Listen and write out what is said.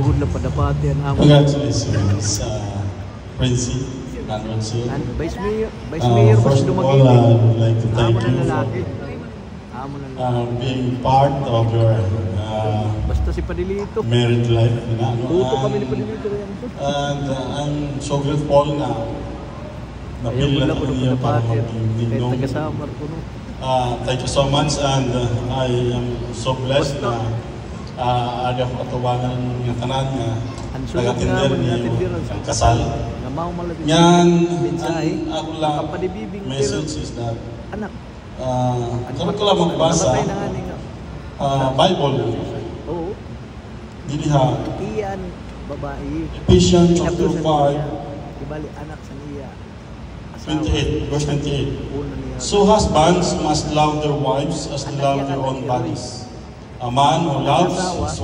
Lagod lang padapati ang amo. Congratulations, Princey and Ronsul. Vice Mayor mas First of all, dumagin. I would like to thank Amo na you for lalaki. Amo na lalaki. being part of your Basta si Padilito. married life. Tuto kami ni Padilito. And I'm so grateful na napila Ayaw ko ko niya para kahit mag-inom. taga-samar ko no. Thank you so much, and I am so blessed na ada ko katubangan ng tanan nga Ang sulok nga nagatinder mo niyo natin ang kasal. Namaw malapit. Yan, Mensahe. ako lang, Kapadibibing message is that anak. sarap ko lang magbasa Namatay na nga niya. Bible. Oo. Diliha, Iyan babae. Ephesians chapter Inabusan 5, niya. Ibali anak sa niya. Asawa. 28, verse 28. Una niya. So husbands must love their wives as they love their own bodies. A man who loves his